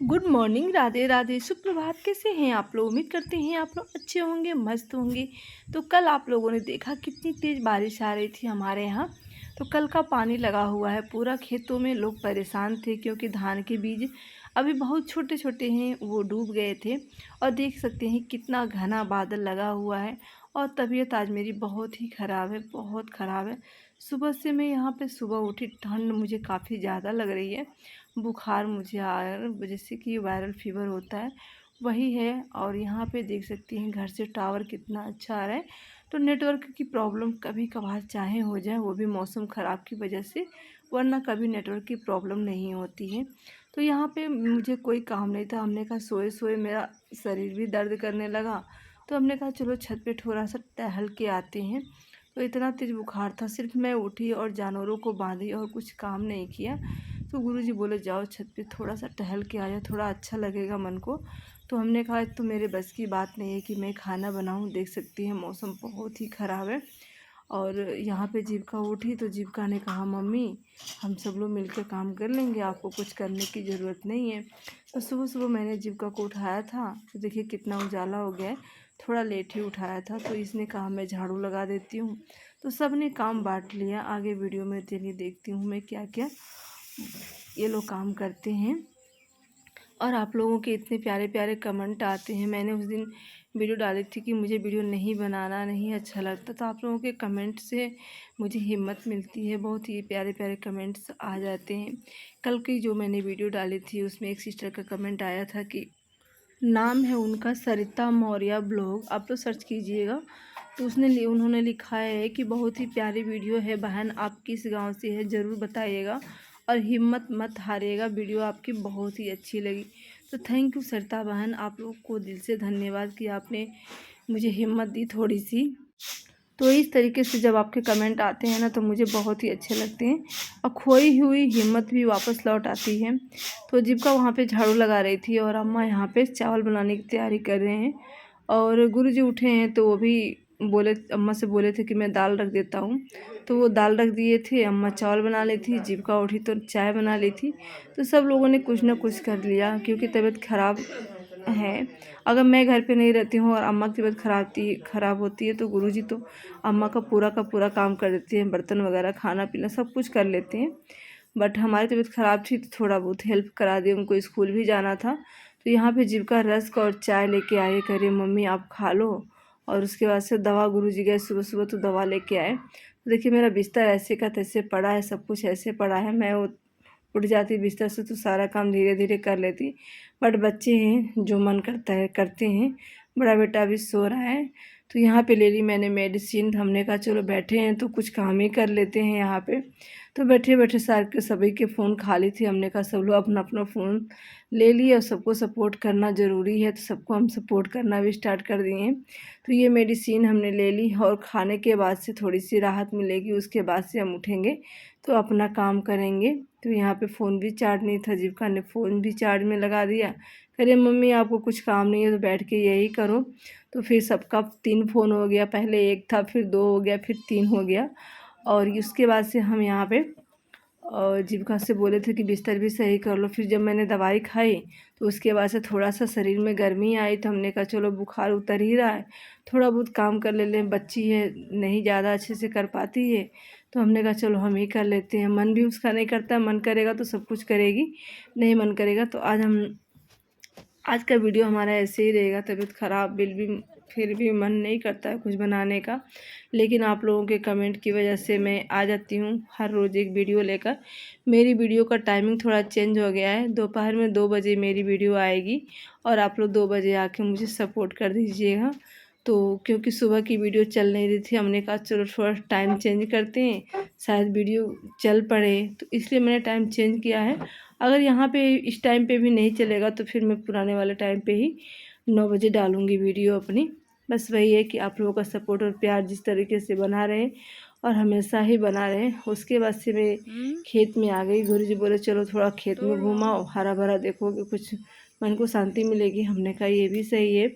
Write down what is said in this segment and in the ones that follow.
Good morning, Radhe Radhe, सुप्रभात। कैसे हैं आप लोग? उम्मीद करते हैं आप लोग अच्छे होंगे, मस्त होंगे। तो कल आप लोगों ने देखा कितनी तेज़ बारिश आ रही थी हमारे यहाँ। तो कल का पानी लगा हुआ है पूरा खेतों में। लोग परेशान थे क्योंकि धान के बीज अभी बहुत छोटे छोटे हैं, वो डूब गए थे। और देख सकते हैं कितना घना बादल लगा हुआ है। और तबीयत आज मेरी बहुत ही ख़राब है, बहुत ख़राब है। सुबह से मैं यहाँ पे सुबह उठी, ठंड मुझे काफ़ी ज़्यादा लग रही है। बुखार मुझे आ रहा है, जैसे कि वायरल फीवर होता है वही है। और यहाँ पे देख सकती हैं घर से टावर कितना अच्छा आ रहा है। तो नेटवर्क की प्रॉब्लम कभी कभार चाहे हो जाए, वो भी मौसम ख़राब की वजह से, वरना कभी नेटवर्क की प्रॉब्लम नहीं होती है। तो यहाँ पे मुझे कोई काम नहीं था। हमने कहा सोए सोए मेरा शरीर भी दर्द करने लगा। तो हमने कहा चलो छत पे थोड़ा सा टहल के आते हैं। तो इतना तेज़ बुखार था, सिर्फ मैं उठी और जानवरों को बांधी और कुछ काम नहीं किया। तो गुरुजी बोले जाओ छत पे थोड़ा सा टहल के आया, थोड़ा अच्छा लगेगा मन को। तो हमने कहा तो मेरे बस की बात नहीं है कि मैं खाना बनाऊं। देख सकती हैं मौसम बहुत ही ख़राब है। और यहाँ पे जीविका उठी तो जीविका ने कहा मम्मी हम सब लोग मिलकर काम कर लेंगे, आपको कुछ करने की ज़रूरत नहीं है। तो सुबह सुबह मैंने जीविका को उठाया था, तो देखिए कितना उजाला हो गया है। थोड़ा लेट ही उठाया था, तो इसने कहा मैं झाड़ू लगा देती हूँ। तो सब ने काम बांट लिया। आगे वीडियो में चलिए देखती हूँ मैं क्या क्या ये लोग काम करते हैं। और आप लोगों के इतने प्यारे प्यारे कमेंट आते हैं। मैंने उस दिन वीडियो डाली थी कि मुझे वीडियो नहीं बनाना नहीं अच्छा लगता, तो आप लोगों के कमेंट से मुझे हिम्मत मिलती है। बहुत ही प्यारे प्यारे कमेंट्स आ जाते हैं। कल की जो मैंने वीडियो डाली थी उसमें एक सिस्टर का कमेंट आया था कि नाम है उनका सरिता मौर्य ब्लॉग, आप तो सर्च कीजिएगा। तो उन्होंने लिखा है कि बहुत ही प्यारी वीडियो है बहन, आप किस गांव से है ज़रूर बताइएगा और हिम्मत मत हारिएगा, वीडियो आपकी बहुत ही अच्छी लगी। तो थैंक यू सरिता बहन, आप लोग को दिल से धन्यवाद कि आपने मुझे हिम्मत दी थोड़ी सी। तो इस तरीके से जब आपके कमेंट आते हैं ना तो मुझे बहुत ही अच्छे लगते हैं और खोई हुई हिम्मत भी वापस लौट आती है। तो जीविका वहाँ पे झाड़ू लगा रही थी और अम्मा यहाँ पे चावल बनाने की तैयारी कर रहे हैं। और गुरुजी उठे हैं तो वो भी बोले, अम्मा से बोले थे कि मैं दाल रख देता हूँ। तो वो दाल रख दिए थे, अम्मा चावल बना ली थी, जीविका उठी तो चाय बना ली थी। तो सब लोगों ने कुछ ना कुछ कर लिया क्योंकि तबीयत ख़राब है। अगर मैं घर पे नहीं रहती हूँ और अम्मा की तबीयत ख़राब होती है तो गुरुजी तो अम्मा का पूरा काम कर देते हैं, बर्तन वगैरह खाना पीना सब कुछ कर लेते हैं। बट हमारी तबीयत ख़राब थी तो थोड़ा बहुत हेल्प करा दी, उनको स्कूल भी जाना था। तो यहाँ पे जीविका रस्क और चाय लेके आए, कह रहे मम्मी आप खा लो। और उसके बाद से दवा, गुरुजी गए सुबह सुबह तो दवा लेके आए। तो देखिए मेरा बिस्तर ऐसे का तैसे पड़ा है, सब कुछ ऐसे पड़ा है। मैं उठ जाती बिस्तर से तो सारा काम धीरे धीरे कर लेती। बट बच्चे हैं जो मन करता है करते हैं। बड़ा बेटा अभी सो रहा है। तो यहाँ पे ले ली मैंने मेडिसिन। हमने कहा चलो बैठे हैं तो कुछ काम ही कर लेते हैं यहाँ पे। तो बैठे बैठे सारे के सभी के फ़ोन खाली थे। हमने कहा सब लोग अपना अपना फ़ोन ले लिए और सबको सपोर्ट करना ज़रूरी है, तो सबको हम सपोर्ट करना भी स्टार्ट कर दिए हैं। तो ये मेडिसिन हमने ले ली और खाने के बाद से थोड़ी सी राहत मिलेगी, उसके बाद से हम उठेंगे तो अपना काम करेंगे। तो यहाँ पे फ़ोन भी चार्ज नहीं था, जीविका ने फ़ोन भी चार्ज में लगा दिया। कह रहे मम्मी आपको कुछ काम नहीं है तो बैठ के यही करो। तो फिर सबका 3 फ़ोन हो गया, पहले 1 था फिर 2 हो गया फिर 3 हो गया। और उसके बाद से हम यहाँ पे और जीविका से बोले थे कि बिस्तर भी सही कर लो। फिर जब मैंने दवाई खाई तो उसके बाद से थोड़ा सा शरीर में गर्मी आई, तो हमने कहा चलो बुखार उतर ही रहा है, थोड़ा बहुत काम कर ले लें, बच्ची है नहीं ज़्यादा अच्छे से कर पाती है। तो हमने कहा चलो हम ही कर लेते हैं। मन भी उसका नहीं करता, मन करेगा तो सब कुछ करेगी, नहीं मन करेगा तो आज का वीडियो हमारा ऐसे ही रहेगा। तबीयत ख़राब फिर भी मन नहीं करता है कुछ बनाने का, लेकिन आप लोगों के कमेंट की वजह से मैं आ जाती हूँ हर रोज़ एक वीडियो लेकर। मेरी वीडियो का टाइमिंग थोड़ा चेंज हो गया है, दोपहर में 2 बजे मेरी वीडियो आएगी और आप लोग 2 बजे आके मुझे सपोर्ट कर दीजिएगा। तो क्योंकि सुबह की वीडियो चल नहीं रही थी, हमने कहा चलो थोड़ा टाइम चेंज करते हैं, शायद वीडियो चल पड़े, तो इसलिए मैंने टाइम चेंज किया है। अगर यहाँ पे इस टाइम पे भी नहीं चलेगा तो फिर मैं पुराने वाले टाइम पे ही 9 बजे डालूँगी वीडियो अपनी। बस वही है कि आप लोगों का सपोर्ट और प्यार जिस तरीके से बना रहे और हमेशा ही बना रहे। उसके बाद से मैं खेत में आ गई। गुरुजी बोले चलो थोड़ा खेत में घूमाओ, हरा भरा देखोगे कुछ मन को शांति मिलेगी। हमने कहा ये भी सही है।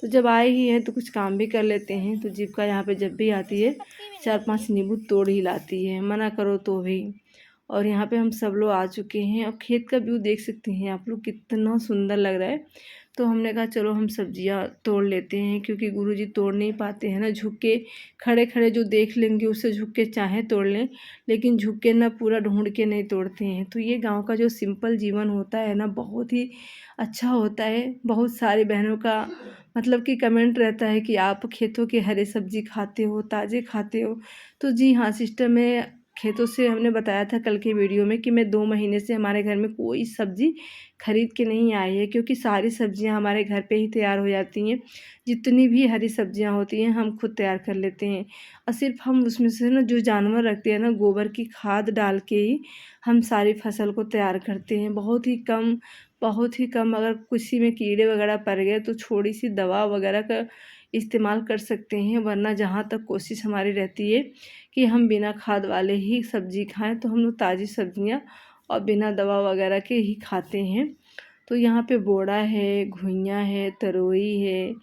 तो जब आए ही हैं तो कुछ काम भी कर लेते हैं। तो जीविका यहाँ पे जब भी आती है 4-5 नींबू तोड़ ही लाती है, मना करो तो भी। और यहाँ पे हम सब लोग आ चुके हैं और खेत का व्यू देख सकते हैं आप लोग कितना सुंदर लग रहा है। तो हमने कहा चलो हम सब्जियाँ तोड़ लेते हैं, क्योंकि गुरुजी तोड़ नहीं पाते हैं ना, झुक के खड़े खड़े जो देख लेंगे उससे झुक के चाहे तोड़ लें, लेकिन झुक के ना पूरा ढूंढ के नहीं तोड़ते हैं। तो ये गांव का जो सिंपल जीवन होता है ना, बहुत ही अच्छा होता है। बहुत सारी बहनों का मतलब कि कमेंट रहता है कि आप खेतों के हरे सब्जी खाते हो, ताज़े खाते हो। तो जी हाँ सिस्टर, मैं खेतों से, हमने बताया था कल के वीडियो में कि मैं 2 महीने से हमारे घर में कोई सब्ज़ी खरीद के नहीं आई है, क्योंकि सारी सब्जियां हमारे घर पे ही तैयार हो जाती हैं। जितनी भी हरी सब्जियां होती हैं हम खुद तैयार कर लेते हैं, और सिर्फ हम उसमें से ना जो जानवर रखते हैं ना, गोबर की खाद डाल के ही हम सारी फसल को तैयार करते हैं। बहुत ही कम अगर किसी में कीड़े वगैरह पड़ गए तो थोड़ी सी दवा वगैरह का इस्तेमाल कर सकते हैं, वरना जहाँ तक कोशिश हमारी रहती है कि हम बिना खाद वाले ही सब्ज़ी खाएं। तो हम लोग ताज़ी सब्जियां और बिना दवा वगैरह के ही खाते हैं। तो यहाँ पे बोड़ा है, घुइयाँ है, तरोई है,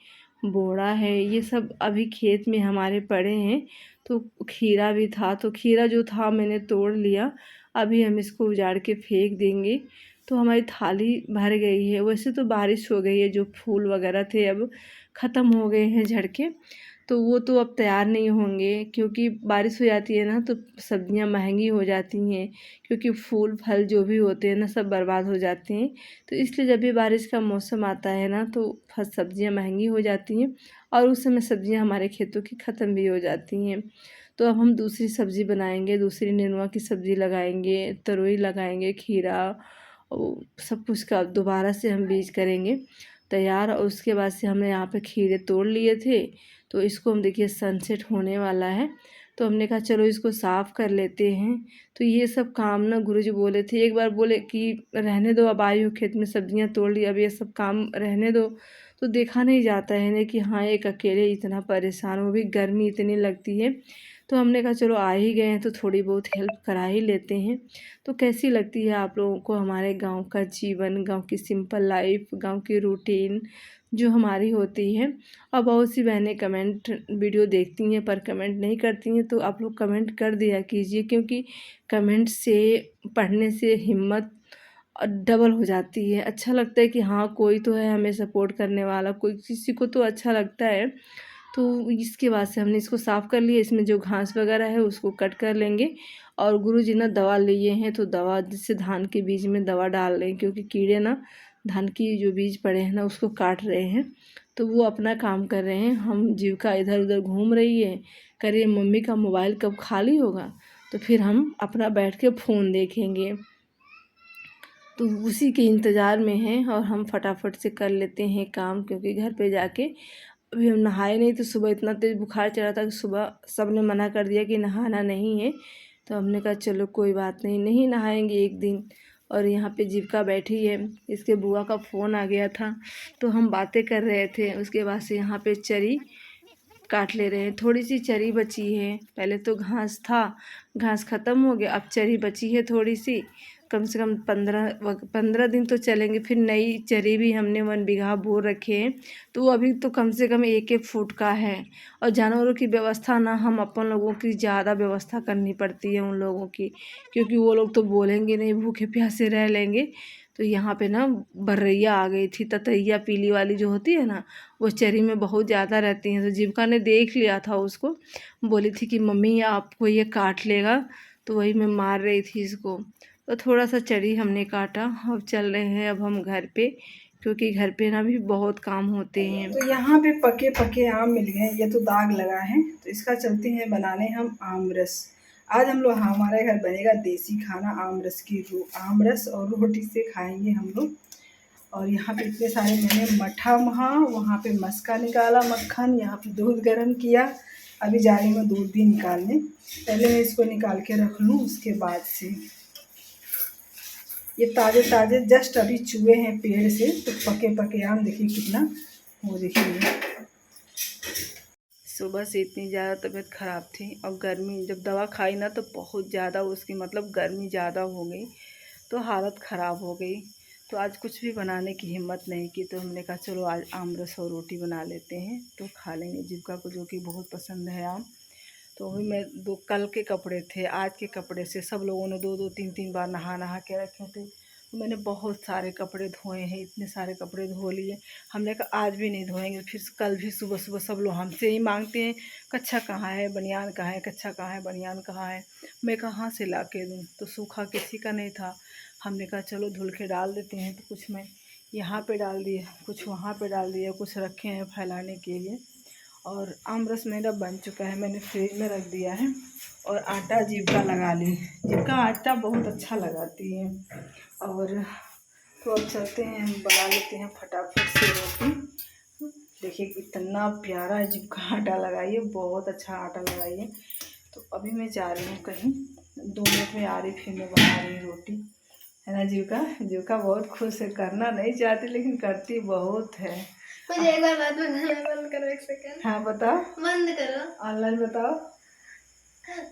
बोड़ा है, ये सब अभी खेत में हमारे पड़े हैं। तो खीरा भी था, तो खीरा जो था मैंने तोड़ लिया, अभी हम इसको उजाड़ के फेंक देंगे। तो हमारी थाली भर गई है। वैसे तो बारिश हो गई है, जो फूल वगैरह थे अब ख़त्म हो गए हैं झड़ के, तो वो तो अब तैयार नहीं होंगे, क्योंकि बारिश हो जाती है ना तो सब्जियां महंगी हो जाती हैं, क्योंकि फूल फल जो भी होते हैं ना सब बर्बाद हो जाते हैं। तो इसलिए जब भी बारिश का मौसम आता है ना तो सब्जियां महंगी हो जाती हैं, और उस समय सब्जियां हमारे खेतों की ख़त्म भी हो जाती हैं। तो अब हम दूसरी सब्ज़ी बनाएंगे, दूसरी नेनुआ की सब्ज़ी लगाएंगे, तरोई लगाएंगे, खीरा और सब कुछ का दोबारा से हम बीज करेंगे तैयार। और उसके बाद से हमने यहाँ पे खीरे तोड़ लिए थे, तो इसको हम देखिए सनसेट होने वाला है, तो हमने कहा चलो इसको साफ़ कर लेते हैं। तो ये सब काम ना गुरुजी बोले थे, एक बार बोले कि रहने दो, अब आई हो खेत में सब्जियां तोड़ ली, अब ये सब काम रहने दो। तो देखा नहीं जाता है ना कि हाँ एक अकेले इतना परेशान, वो भी गर्मी इतनी लगती है। तो हमने कहा चलो आ ही गए हैं तो थोड़ी बहुत हेल्प करा ही लेते हैं। तो कैसी लगती है आप लोगों को हमारे गांव का जीवन, गांव की सिंपल लाइफ, गांव की रूटीन जो हमारी होती है। और बहुत सी बहनें कमेंट वीडियो देखती हैं पर कमेंट नहीं करती हैं, तो आप लोग कमेंट कर दिया कीजिए, क्योंकि कमेंट से पढ़ने से हिम्मत डबल हो जाती है। अच्छा लगता है कि हाँ कोई तो है हमें सपोर्ट करने वाला, कोई किसी को तो अच्छा लगता है। तो इसके बाद से हमने इसको साफ़ कर लिया, इसमें जो घास वगैरह है उसको कट कर लेंगे। और गुरुजी ना दवा लिए हैं, तो दवा जिससे धान के बीज में दवा डाल रहे हैं, क्योंकि कीड़े ना धान की जो बीज पड़े हैं ना उसको काट रहे हैं। तो वो अपना काम कर रहे हैं, हम जीविका इधर उधर घूम रही है, करिए मम्मी का मोबाइल कब खाली होगा तो फिर हम अपना बैठ के फ़ोन देखेंगे। तो उसी के इंतज़ार में हैं, और हम फटाफट से कर लेते हैं काम, क्योंकि घर पे जाके अभी हम नहाए नहीं। तो सुबह इतना तेज़ बुखार चढ़ा था कि सुबह सब ने मना कर दिया कि नहाना नहीं है। तो हमने कहा चलो कोई बात नहीं, नहीं नहाएंगे एक दिन। और यहाँ पे जीविका बैठी है, इसके बुआ का फ़ोन आ गया था, तो हम बातें कर रहे थे। उसके बाद से यहाँ पे चरी काट ले रहे हैं, थोड़ी सी चरी बची है। पहले तो घास था, घास ख़त्म हो गया, अब चरी बची है थोड़ी सी। कम से कम 15 दिन तो चलेंगे। फिर नई चरी भी हमने 1 बीघा बो रखे हैं, तो वो अभी तो कम से कम 1-1 फुट का है। और जानवरों की व्यवस्था ना हम अपन लोगों की ज़्यादा व्यवस्था करनी पड़ती है उन लोगों की, क्योंकि वो लोग तो बोलेंगे नहीं, भूखे प्यासे रह लेंगे। तो यहाँ पे ना बर्रैया आ गई थी, ततैया पीली वाली जो होती है ना, वो चरी में बहुत ज़्यादा रहती हैं। तो जीविका ने देख लिया था उसको, बोली थी कि मम्मी आपको ये काट लेगा, तो वही मैं मार रही थी इसको। तो थोड़ा सा चरी हमने काटा। अब चल रहे हैं अब हम घर पे, क्योंकि घर पे ना भी बहुत काम होते हैं। तो यहाँ पे पके पके आम मिल गए, ये तो दाग लगा है, तो इसका चलते हैं बनाने हम आम रस। आज हम लोग, हमारे घर बनेगा देसी खाना, आम रस और रोटी से खाएंगे हम लोग। और यहाँ पे इतने सारे मैंने मठा महा, वहाँ पे मस्का निकाला मक्खन, यहाँ पे दूध गर्म किया, अभी जा रही हूँ दूध भी निकालने। पहले मैं इसको निकाल के रख लूँ, उसके बाद से ये ताज़े ताज़े जस्ट अभी चुए हैं पेड़ से, तो पके पके आम देखिए कितना, वो देखिए। सुबह से इतनी ज़्यादा तबीयत ख़राब थी, और गर्मी जब दवा खाई ना तो बहुत ज़्यादा उसकी मतलब गर्मी ज़्यादा हो गई, तो हालत ख़राब हो गई। तो आज कुछ भी बनाने की हिम्मत नहीं की, तो हमने कहा चलो आज आम रस और रोटी बना लेते हैं, तो खा लेंगे। जीविका को जो कि बहुत पसंद है आम, तो अभी मैं दो कल के कपड़े थे, आज के कपड़े से सब लोगों ने 2-2 3-3 बार नहा नहा के रखे थे। तो मैंने बहुत सारे कपड़े धोए हैं, इतने सारे कपड़े धो लिए। हमने कहा आज भी नहीं धोएंगे, फिर कल भी सुबह सुबह सब लोग हमसे ही मांगते हैं, कच्छा कहाँ है, बनियान कहाँ है, कच्छा कहाँ है, बनियान कहाँ है। मैं कहाँ से ला के दूँ, तो सूखा किसी का नहीं था। हमने कहा चलो धुल के डाल देते हैं। तो कुछ मैं यहाँ पे डाल दिए, कुछ वहाँ पे डाल दिए, कुछ रखे हैं फैलाने के लिए। और आम रस मेरा बन चुका है, मैंने फ्रिज में रख दिया है। और आटा जीविका लगा ली, जीविका आटा बहुत अच्छा लगाती है। और तो अब चलते हैं, हम बना लेते हैं फटाफट से रोटी। देखिए कितना प्यारा जीविका आटा लगाई है, बहुत अच्छा आटा लगाई है। तो अभी मैं जा रही हूँ कहीं, 2 मिनट में आ रही, फिर मैं बना रही हूँ रोटी, है ना जीविका? जीविका बहुत खुश है, करना नहीं चाहती लेकिन करती बहुत है। मुझे एक बार बात बताना, बंद करो 1 सेकंड। हाँ बताओ, बंद करो। ऑनलाइन बताओ।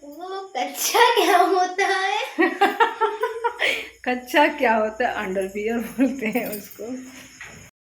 वो कच्चा क्या होता है? कच्चा क्या होता है? अंडरवियर बोलते हैं उसको।